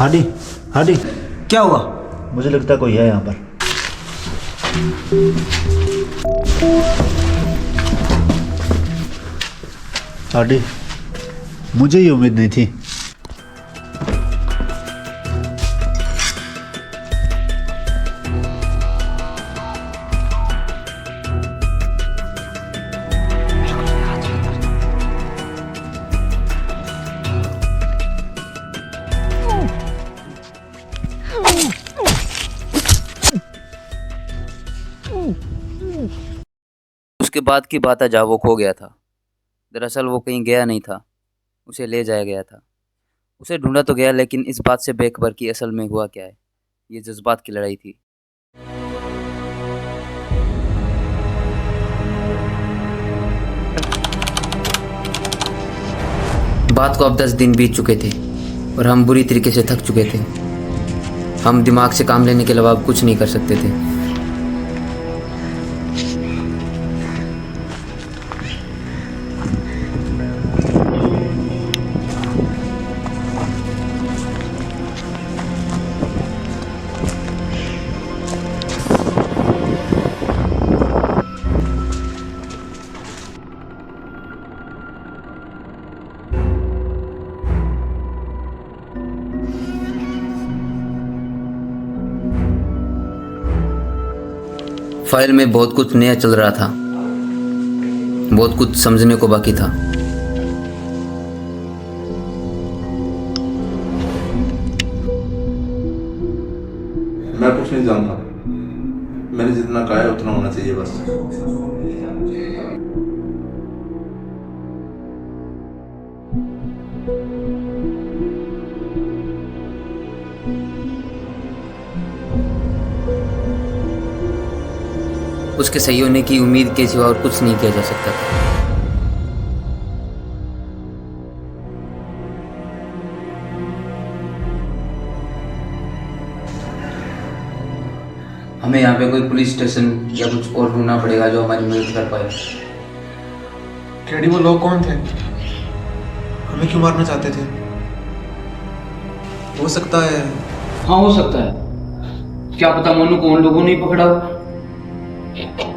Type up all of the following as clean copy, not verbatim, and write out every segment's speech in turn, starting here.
हाडी हाडी, क्या हुआ? मुझे लगता है कोई है यहाँ पर। हाडी, मुझे ये उम्मीद नहीं थी। उसके बाद की बात है जहाँ वो खो गया था। दरअसल वो कहीं गया नहीं था, उसे ले जाया गया था। उसे ढूंढा तो गया, लेकिन इस बात से बेखबर कि असल में हुआ क्या है। ये जज्बात की लड़ाई थी। बात को अब 10 दिन बीत चुके थे और हम बुरी तरीके से थक चुके थे। हम दिमाग से काम लेने के अलावा अब कुछ नहीं कर सकते थे। फाइल में बहुत कुछ नया चल रहा था, बहुत कुछ समझने को बाकी था। मैं कुछ नहीं जानता, मैंने जितना कहा है उतना होना चाहिए बस। उसके सही होने की उम्मीद के सिवा और कुछ नहीं किया जा सकता था। हमें यहाँ पे कोई पुलिस स्टेशन या कुछ और ढूंढना पड़ेगा जो हमारी मदद कर पाए। डैडी वो लोग कौन थे? हमें क्यों मारना चाहते थे? हो सकता है। हाँ हो सकता है, क्या पता मोनू को उन लोगों ने ही पकड़ा हो।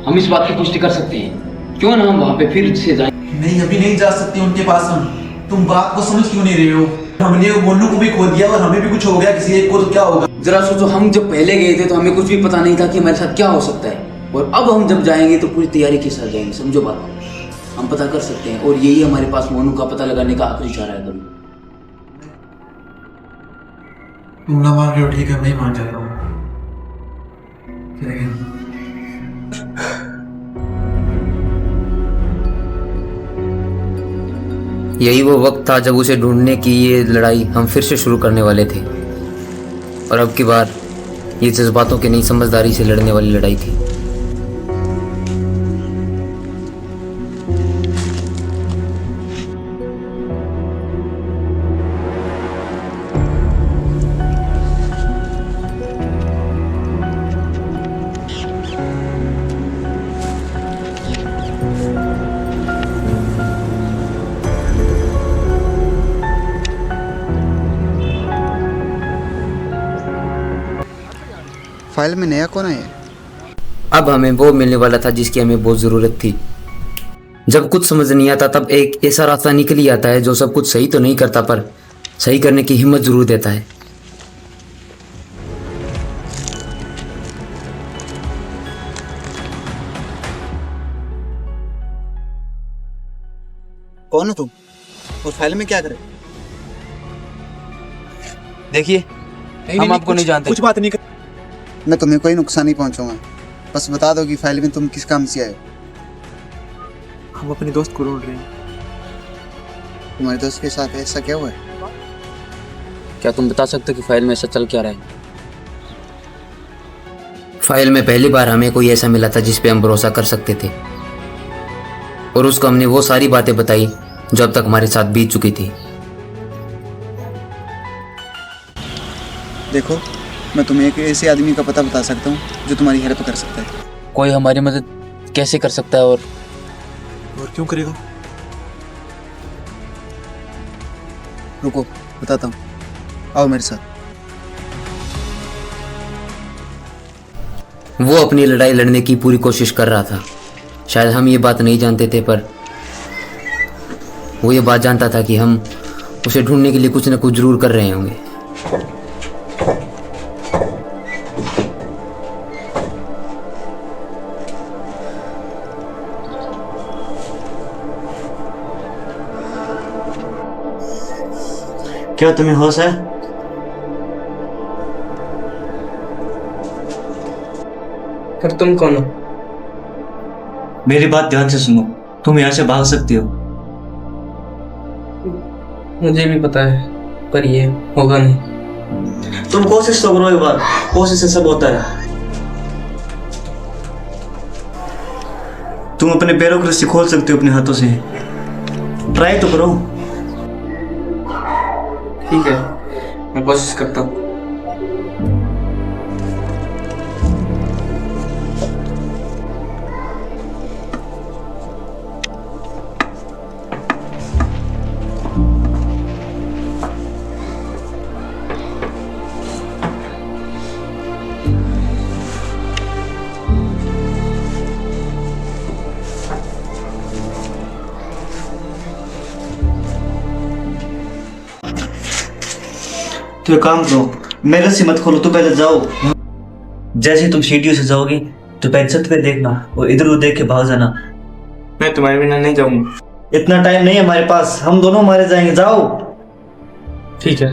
हम इस बात की पुष्टि कर सकते हैं, क्यों ना हम वहाँ पे फिर से जाएं। नहीं, अभी नहीं जा सकते उनके पास हम। तुम बात को समझ क्यों नहीं रहे हो? हमने मोनू को भी खो दिया और हमें भी कुछ हो गया किसी एक को तो क्या होगा? जरा सोचो, हम जब पहले गए थे तो हमें कुछ भी पता नहीं था कि हमारे साथ क्या हो सकता है, और अब हम जब जाएंगे तो पूरी तैयारी के साथ जाएंगे। समझो बात को, हम पता कर सकते हैं और यही हमारे पास मोनू का पता लगाने का आखिरी इशारा है। तुम ना मान रहे हो, ठीक है, मैं ही मान जाता हूँ। लेकिन यही वो वक्त था जब उसे ढूंढने की ये लड़ाई हम फिर से शुरू करने वाले थे, और अब की बार ये जज्बातों की नहीं समझदारी से लड़ने वाली लड़ाई थी। फाइल में नया कौन है? अब हमें वो मिलने वाला था जिसकी हमें बहुत ज़रूरत थी। जब कुछ समझ नहीं आता तब एक ऐसा रास्ता निकल ही आता है जो सब कुछ सही तो नहीं करता पर सही करने की हिम्मत जरूर देता है। कौन हो तुम और फाइल में क्या करे? देखिए, हम आपको नहीं जानते। कुछ बात नहीं कर। मैं तुम्हें कोई नुकसान नहीं पहुंचाऊंगा, बस बता दो कि फाइल में तुम किस काम से आए हो। हम अपने दोस्त को ढूंढ रहे हैं। तुम्हारे दोस्त के साथ ऐसा क्या हुआ है? क्या तुम बता सकते हो कि फाइल में ऐसा चल क्या रहा है? फाइल में पहली बार हमें कोई ऐसा मिला था जिस पे हम भरोसा कर सकते थे, और उसको हमने वो सारी बातें बताई जो अब तक हमारे साथ बीत चुकी थी। देखो, मैं तुम्हें एक ऐसे आदमी का पता बता सकता हूँ जो तुम्हारी हेल्प कर सकता है। कोई हमारी मदद कैसे कर सकता है? और क्यों करेगा? रुको, बताता हूँ, आओ मेरे साथ। वो अपनी लड़ाई लड़ने की पूरी कोशिश कर रहा था। शायद हम ये बात नहीं जानते थे, पर वो ये बात जानता था कि हम उसे ढूंढने के लिए कुछ न कुछ जरूर कर रहे होंगे। क्या तुम्हें होश है? पर तुम कौन हो? मेरी बात ध्यान से सुनो, तुम यहाँ से भाग सकती हो। मुझे भी पता है, पर ये होगा नहीं। तुम कोशिश तो करो एक बार, कोशिश से सब होता है। तुम अपने पैरों की रस्सी खोल सकते हो अपने हाथों से, ट्राई तो करो। ठीक है, मैं कोशिश करता हूँ। तो एक काम करो, मेरे से मत खोलो, तो पहले जाओ। जैसे तुम सीढ़ियों से जाओगे तो पहले छत पे देखना और इधर उधर देख के भाग जाना। मैं तुम्हारे बिना नहीं जाऊंगा। इतना टाइम नहीं है हमारे पास, हम दोनों मारे जाएंगे, जाओ। ठीक है।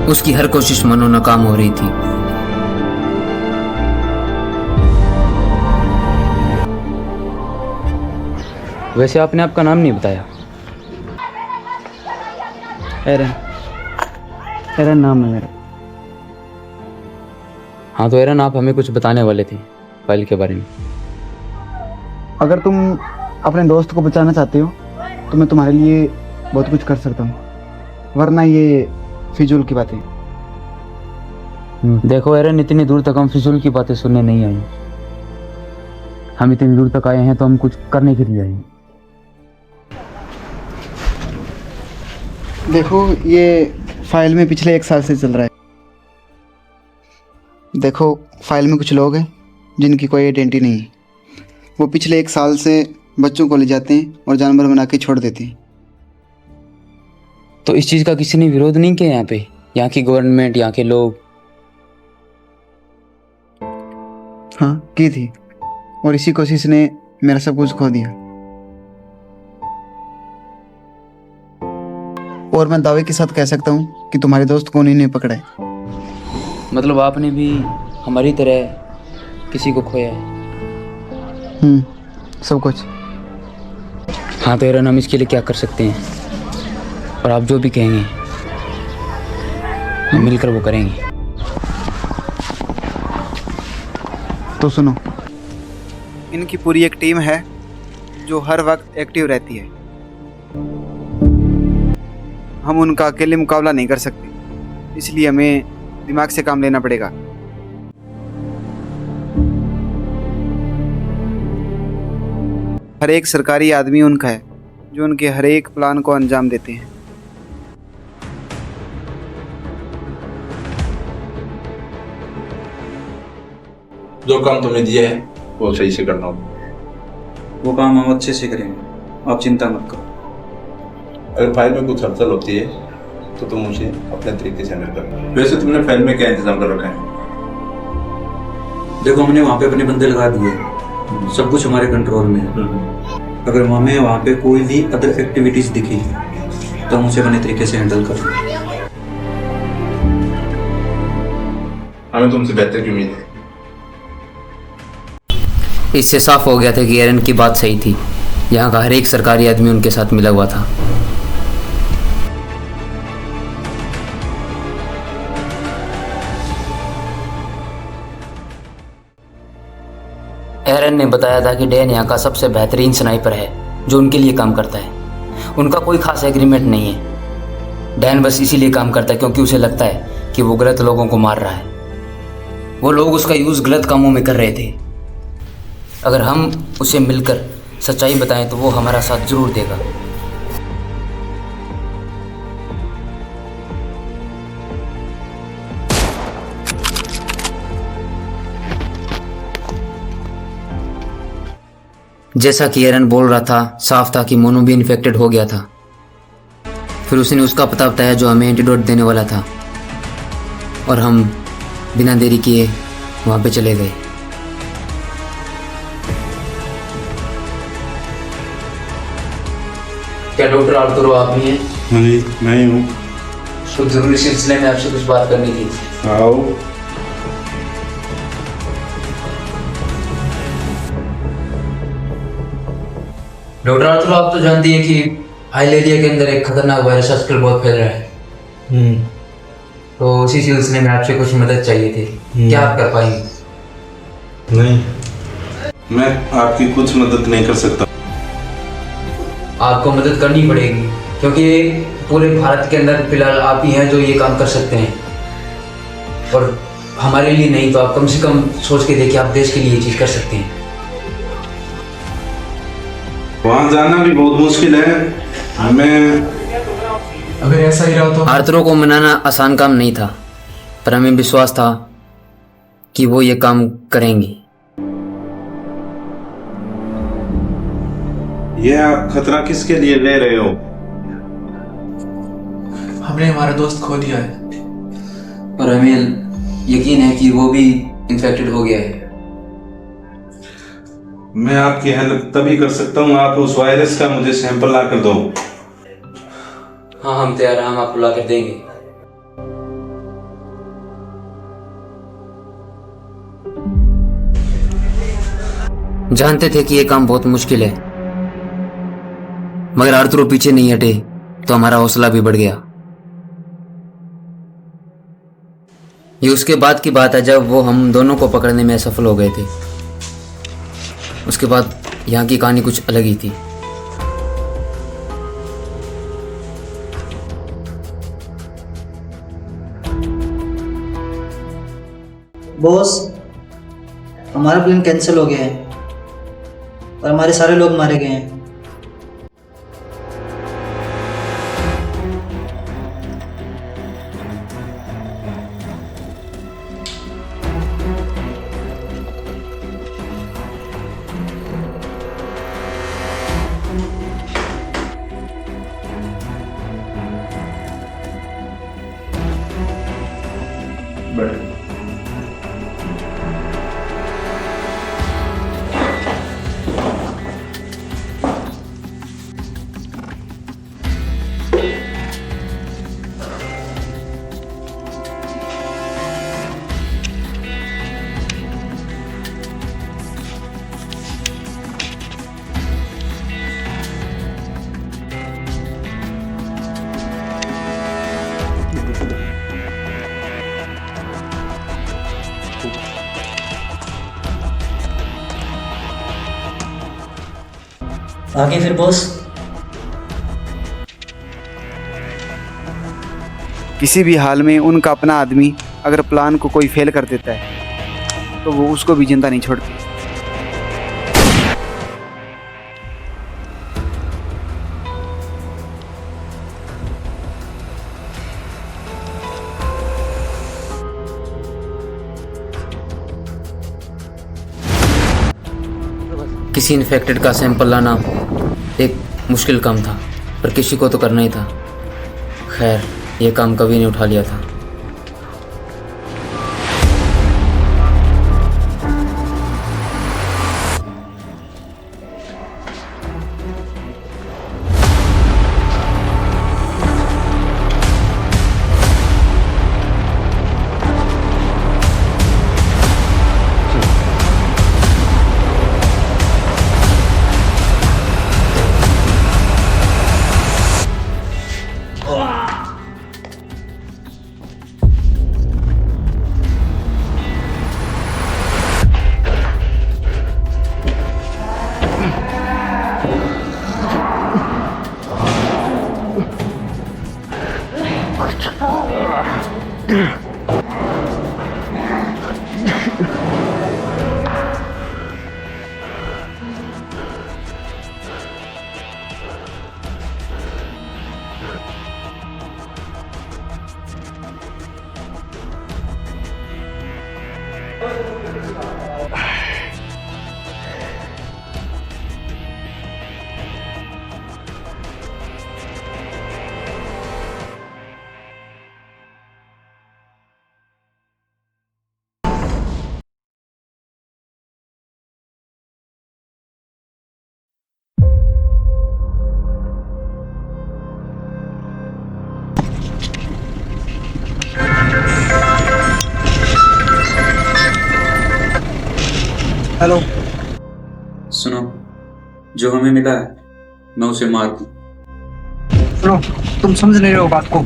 उसकी हर कोशिश मनो नाकाम हो रही थी। वैसे आपने आपका नाम नहीं बताया। एरन, एरन नाम है मेरा। हाँ तो एरन, आप हमें कुछ बताने वाले थे फाइल के बारे में। अगर तुम अपने दोस्त को बचाना चाहते हो तो मैं तुम्हारे लिए बहुत कुछ कर सकता हूँ, वरना ये फिजूल की बातें। देखो एरन, इतनी दूर तक हम फिजूल की बातें सुनने नहीं आए। हम इतनी दूर तक आए हैं तो हम कुछ करने के लिए आए हैं। देखो, ये फाइल में पिछले 1 साल से चल रहा है। देखो, फाइल में कुछ लोग हैं जिनकी कोई आइडेंटिटी नहीं है। वो पिछले 1 साल से बच्चों को ले जाते हैं और जानवर बना के छोड़ देते हैं। तो इस चीज़ का किसी ने विरोध नहीं किया यहाँ पे? यहाँ की गवर्नमेंट, यहाँ के लोग? हाँ, की थी, और इसी कोशिश ने मेरा सब कुछ खो दिया। और मैं दावे के साथ कह सकता हूँ कि तुम्हारे दोस्त को उन्हीं ने पकड़ा है। मतलब आपने भी हमारी तरह किसी को खोया है? सब कुछ। हाँ तो एरन, हम इसके लिए क्या कर सकते हैं? और आप जो भी कहेंगे हम मिलकर वो करेंगे। तो सुनो, इनकी पूरी एक टीम है जो हर वक्त एक्टिव रहती है। हम उनका अकेले मुकाबला नहीं कर सकते, इसलिए हमें दिमाग से काम लेना पड़ेगा। हर एक सरकारी आदमी उनका है जो उनके हर एक प्लान को अंजाम देते हैं। जो काम तुमने दिया है वो सही से करना होगा। वो काम हम अच्छे से करेंगे, आप चिंता मत करो। अगर फाइल में कुछ हलचल होती है तो तुम उसे अपने तरीके से हैंडल करना। वैसे तुमने फाइल में क्या इंतजाम कर रखा है? देखो, हमने वहाँ पे अपने बंदे लगा दिए, सब कुछ हमारे कंट्रोल में है। अगर हमें वहाँ पे कोई भी अदर एक्टिविटीज दिखी तो हम उसे अपने तरीके से हैंडल कर लें। हमें तुमसे बेहतर की उम्मीद है। इससे साफ हो गया था कि एरन की बात सही थी। यहाँ का हर एक सरकारी आदमी उनके साथ मिला हुआ था। एरन ने बताया था कि डैन यहाँ का सबसे बेहतरीन स्नाइपर है जो उनके लिए काम करता है। उनका कोई खास एग्रीमेंट नहीं है। डैन बस इसीलिए काम करता है क्योंकि उसे लगता है कि वो गलत लोगों को मार रहा है। वो लोग उसका यूज़ गलत कामों में कर रहे थे। अगर हम उसे मिलकर सच्चाई बताएं तो वो हमारा साथ जरूर देगा। जैसा कि एरन बोल रहा था, साफ था कि मोनू भी इन्फेक्टेड हो गया था। फिर उसने उसका पता बताया जो हमें एंटीडोट देने वाला था और हम बिना देरी किए वहाँ पे चले गए। क्या डॉक्टर आर्तुरो आप ही हैं? हाँ जी, मैं ही हूँ। कुछ जरूरी सिलसिले में आपसे कुछ बात करनी थी। आओ। डॉक्टर आर्तुरो, आप तो जानती हैं कि आइलेरिया के अंदर एक खतरनाक वायरस आजकल बहुत फैल रहा है। तो उसी सिलसिले में आपसे कुछ मदद चाहिए थी। क्या आप कर पाएंगे? नहीं, मैं आपकी कुछ मदद नहीं कर सकता। आपको मदद करनी पड़ेगी क्योंकि पूरे भारत के अंदर फिलहाल आप ही हैं जो ये काम कर सकते हैं। और हमारे लिए नहीं तो आप कम से कम सोच के देखिए, आप देश के लिए ये चीज़ कर सकते हैं। वहाँ जाना भी बहुत मुश्किल है। मैं अगर ऐसा ही रहा तो आर्तुरो को मनाना आसान काम नहीं था, पर हमें विश्वास था कि वो ये काम करेंगी। ये आप खतरा किसके लिए ले रहे हो? हमने हमारा दोस्त खो दिया है। और हमें यकीन है कि वो भी इन्फेक्टेड हो गया है। मैं आपकी हेल्प तभी कर सकता हूँ, आप उस वायरस का मुझे सैंपल ला कर दो। हाँ, हम तैयार हैं, हम आपको ला कर देंगे। जानते थे कि ये काम बहुत मुश्किल है, मगर आर्तुरो पीछे नहीं हटे तो हमारा हौसला भी बढ़ गया। ये उसके बाद की बात है जब वो हम दोनों को पकड़ने में असफल हो गए थे। उसके बाद यहाँ की कहानी कुछ अलग ही थी। बॉस, हमारा प्लान कैंसिल हो गया है और हमारे सारे लोग मारे गए हैं। आगे फिर बॉस? किसी भी हाल में उनका अपना आदमी अगर प्लान को कोई फेल कर देता है तो वो उसको भी जिंदा नहीं छोड़ती। किसी इन्फेक्टेड का सैंपल लाना एक मुश्किल काम था, पर किसी को तो करना ही था। खैर, ये काम कभी नहीं उठा लिया था। हेलो। सुनो, जो हमें मिला है मैं उसे मार दूं। सुनो, तुम समझ नहीं रहे हो बात को।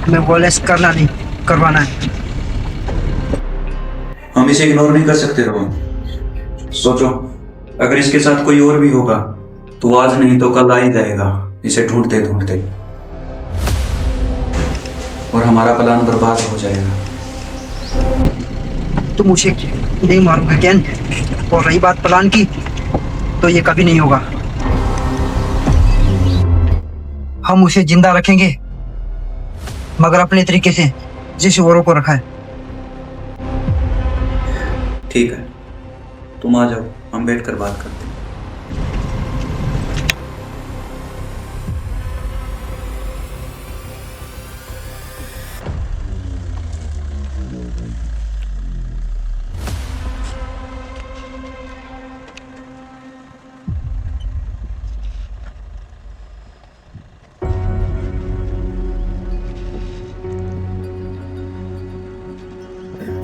हमें वॉयलेंस करना नहीं, करवाना है। हम इसे इग्नोर नहीं कर सकते रोहन। सोचो, अगर इसके साथ कोई और भी होगा तो आज नहीं तो कल आ ही जाएगा, इसे ढूंढते ढूंढते, और हमारा प्लान बर्बाद हो जाएगा। तुम उसे नहीं मारोगे कैन? और रही बात प्लान की, तो ये कभी नहीं होगा। हम उसे जिंदा रखेंगे, मगर अपने तरीके से, जैसे औरों को रखा है। ठीक है, तुम आ जाओ, हम बैठ कर बात करते हैं।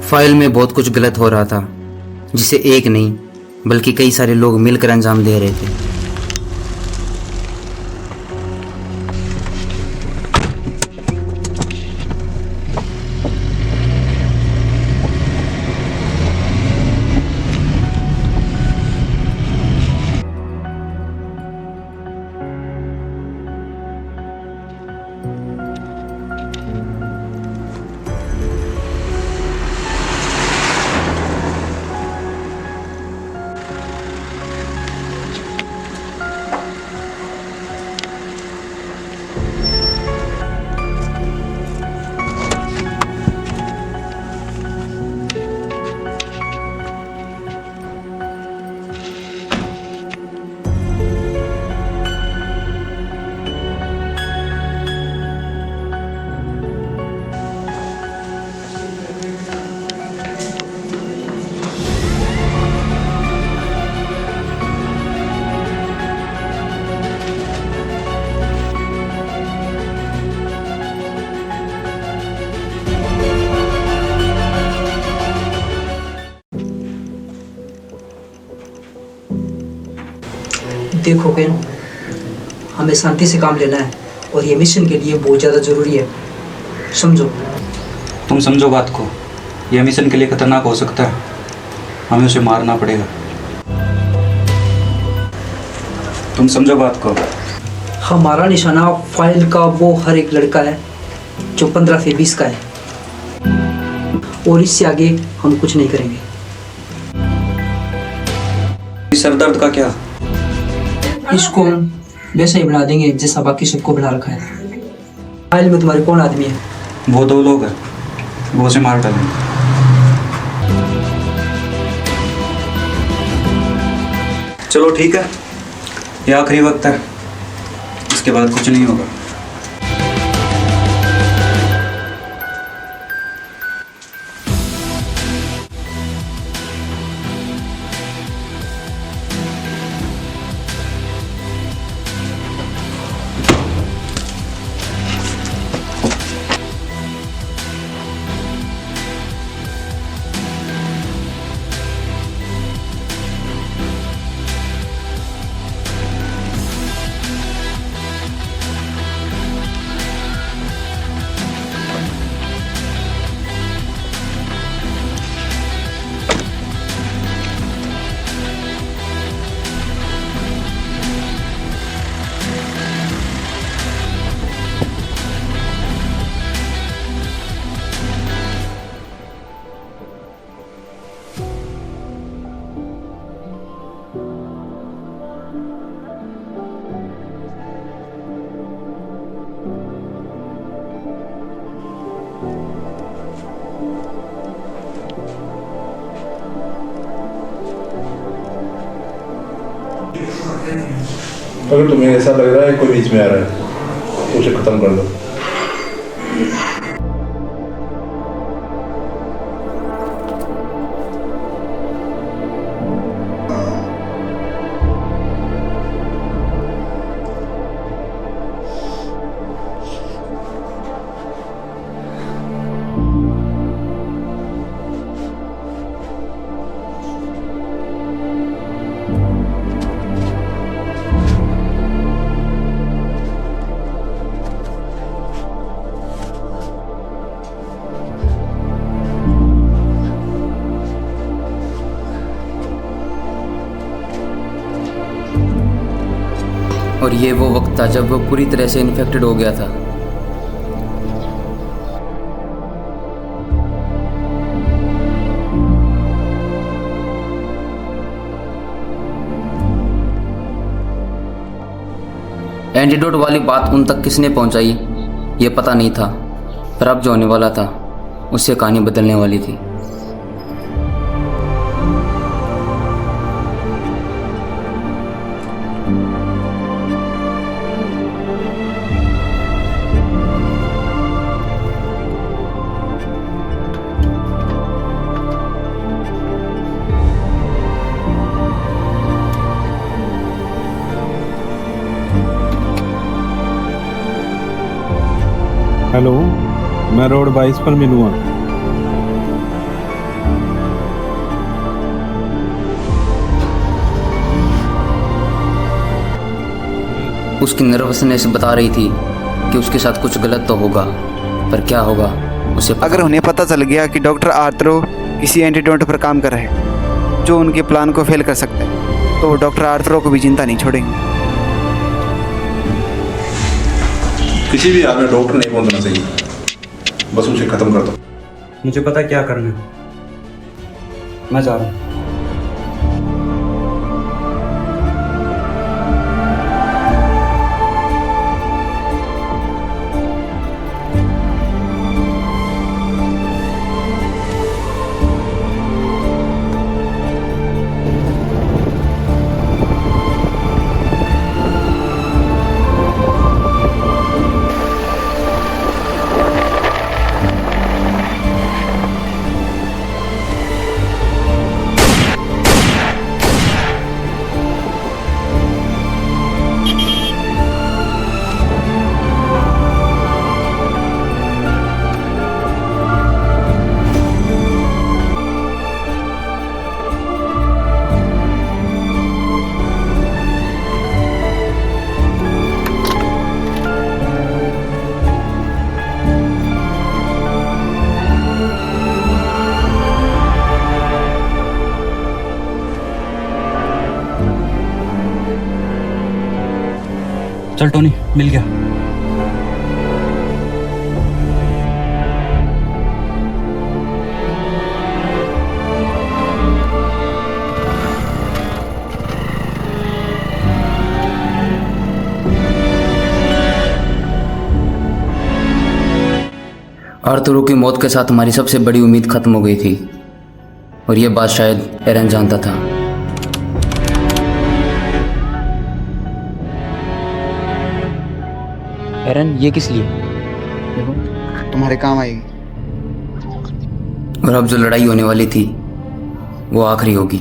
फाइल में बहुत कुछ गलत हो रहा था, जिसे एक नहीं बल्कि कई सारे लोग मिलकर अंजाम दे रहे थे। देखो कैन, हमें शांति से काम लेना है और ये मिशन के लिए बहुत ज़्यादा ज़रूरी है, समझो। तुम समझो बात को, यह मिशन के लिए खतरनाक हो सकता है, हमें उसे मारना पड़ेगा। तुम समझो बात को। हमारा निशाना फाइल का वो हर एक लड़का है जो 15 से 20 का है, और इससे आगे हम कुछ नहीं करेंगे। इस सरदर्द का क्या? इसको हम वैसा ही बना देंगे जैसा बाकी सबको बना रखा है। फाइल में तुम्हारे कौन आदमी है? वो 2 लोग हैं, वो उसे मार डालेंगे। चलो ठीक है, ये आखिरी वक्त है, इसके बाद कुछ नहीं होगा। अगर तुम्हें ऐसा लग रहा है कोई बीच में आ रहा है तो उसे खत्म कर दो। और ये वो वक्त था जब वो पूरी तरह से इन्फेक्टेड हो गया था। एंटीडोट वाली बात उन तक किसने पहुंचाई ये पता नहीं था, पर अब जो होने वाला था उससे कहानी बदलने वाली थी। हेलो, मैं रोड 22 पर मिलूँगा। उसकी नर्वसनेस बता रही थी कि उसके साथ कुछ गलत तो होगा, पर क्या होगा उसे पता अगर उन्हें पता चल गया कि डॉक्टर आर्थरो किसी एंटीडोट पर काम कर रहे हैं जो उनके प्लान को फेल कर सकता है, तो वो डॉक्टर आर्थरो को भी चिंता नहीं छोड़ेंगे। किसी भी हाल में डॉक्टर नहीं बोलना चाहिए, बस उसे खत्म कर दो। मुझे पता क्या करना है, मैं जा रहा हूँ। चल टोनी, मिल गया। आर्थरो की मौत के साथ हमारी सबसे बड़ी उम्मीद खत्म हो गई थी, और ये बात शायद एरन जानता था। एरन, ये किस लिए? देखो, तुम्हारे काम आएगी। और अब जो लड़ाई होने वाली थी वो आखिरी होगी।